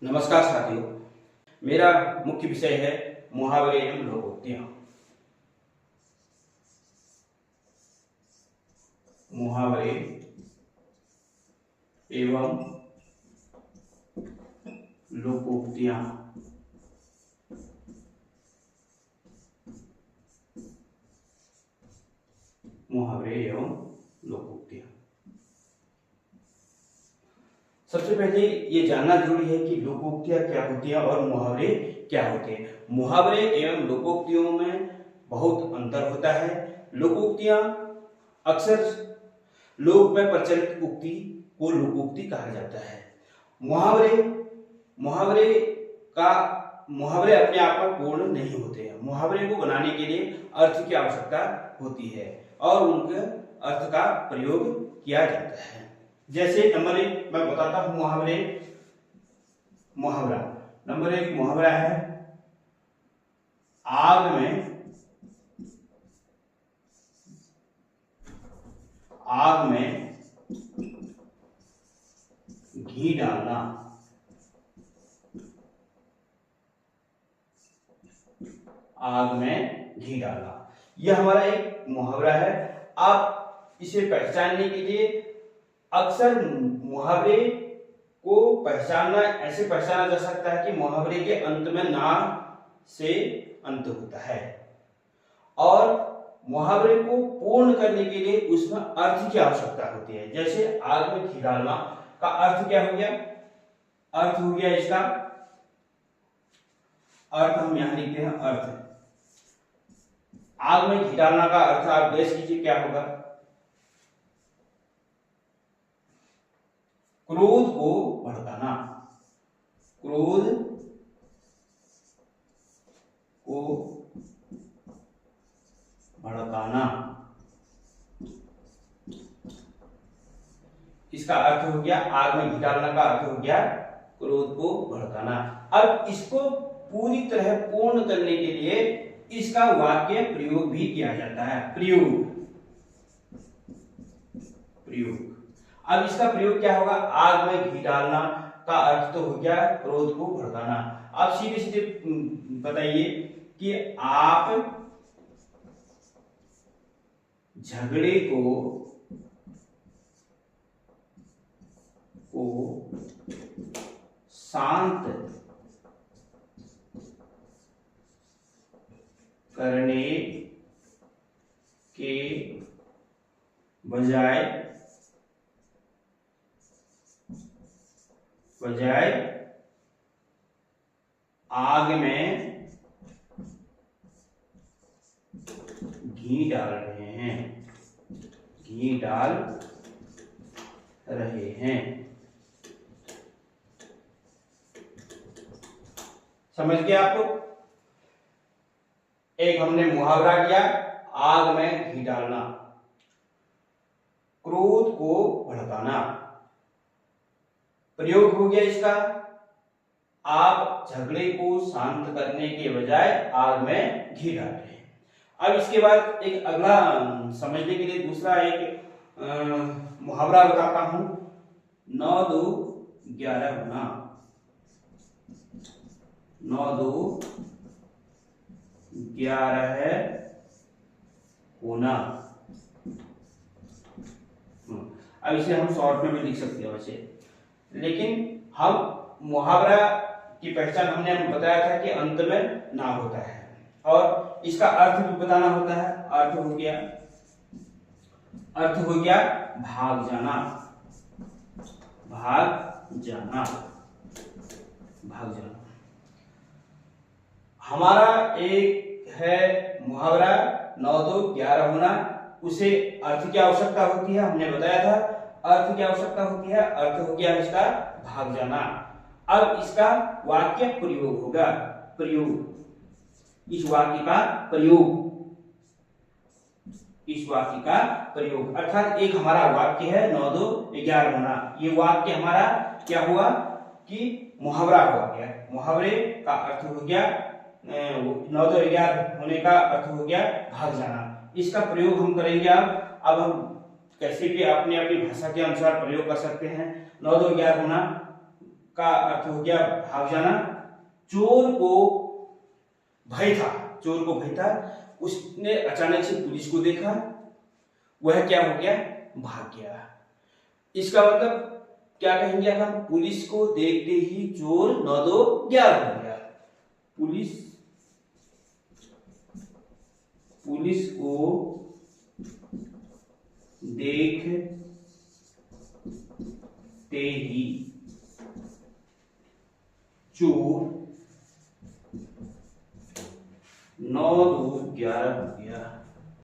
नमस्कार साथियों, मेरा मुख्य विषय है मुहावरे एवं लोकोक्तियां। मुहावरे एवं लोकोक्तियां। मुहावरे एवं लोकोक्तियां। सबसे पहले ये जानना जरूरी है कि लोकोक्तियां क्या होती हैं और मुहावरे क्या होते हैं। मुहावरे एवं लोकोक्तियों में बहुत अंतर होता है। लोकोक्तियां अक्सर लोक में प्रचलित उक्ति को लोकोक्ति कहा जाता है। मुहावरे मुहावरे का मुहावरे अपने आप में पूर्ण नहीं होते हैं। मुहावरे को बनाने के लिए अर्थ की आवश्यकता होती है और उनके अर्थ का प्रयोग किया जाता है। जैसे नंबर 1 मैं बताता हूं मुहावरा। नंबर 1 मुहावरा है, आग में घी डालना। आग में घी डालना, यह हमारा एक मुहावरा है। आप इसे पहचानने के लिए अक्सर मुहावरे को ऐसे पहचाना जा सकता है कि मुहावरे के अंत में ना से अंत होता है और मुहावरे को पूर्ण करने के लिए उसमें अर्थ की आवश्यकता होती है। जैसे आग में घी डालना का अर्थ क्या हो गया? अर्थ हो गया इसका अर्थ हम यहां लिखते हैं अर्थ। आग में घी डालना का अर्थ आप गैस कीजिए क्या होगा? क्रोध को भड़काना। क्रोध को भड़काना, इसका अर्थ हो गया। आग में घी डालना का अर्थ हो गया क्रोध को भड़काना। अब इसको पूरी तरह पूर्ण करने के लिए इसका वाक्य प्रयोग भी किया जाता है। प्रयोग अब इसका प्रयोग क्या होगा? आग में घी डालना का अर्थ तो हो गया क्रोध को भड़काना। आप सीधे सीधे बताइए कि आप झगड़े को शांत करने के बजाय आग में घी डाल रहे हैं। समझ गया आपको? एक हमने मुहावरा किया, आग में घी डालना, क्रोध को भड़काना। प्रयोग हो गया इसका, आप झगड़े को शांत करने के बजाय आग में घी डाल रहे हैं। अब इसके बाद एक अगला समझने के लिए दूसरा एक मुहावरा बताता हूं। 9 2 11 होना। 9 2 11 होना। अब इसे हम शॉर्ट में भी लिख सकते हैं वैसे, लेकिन हम मुहावरा की पहचान हमने बताया था कि अंत में ना होता है और इसका अर्थ भी बताना होता है। अर्थ हो गया भाग जाना। हमारा एक है मुहावरा 9 2 11 होना, उसे अर्थ की आवश्यकता होती है, हमने बताया था अर्थ की आवश्यकता होती है। अर्थ हो गया इसका भाग जाना। अब इसका वाक्य प्रयोग होगा। इस वाक्य का प्रयोग अर्थात एक हमारा वाक्य है 9 2 11 होना। ये वाक्य हमारा क्या हुआ कि मुहावरा हो गया। मुहावरे का अर्थ हो गया 9 2 11 होने का अर्थ हो गया भाग जाना। इसका प्रयोग हम करेंगे। अब हम कैसे भी अपनी अपनी भाषा के अनुसार प्रयोग कर सकते हैं। 9 2 11 होना का अर्थ हो गया भाग जाना। चोर को भय था, चोर को भय था, उसने अचानक से पुलिस को देखा, वह क्या हो गया, भाग गया। इसका मतलब क्या कहेंगे हम, पुलिस को देखते ही चोर 9-2-11 हो गया। पुलिस को देखते ही चोर 9-2-11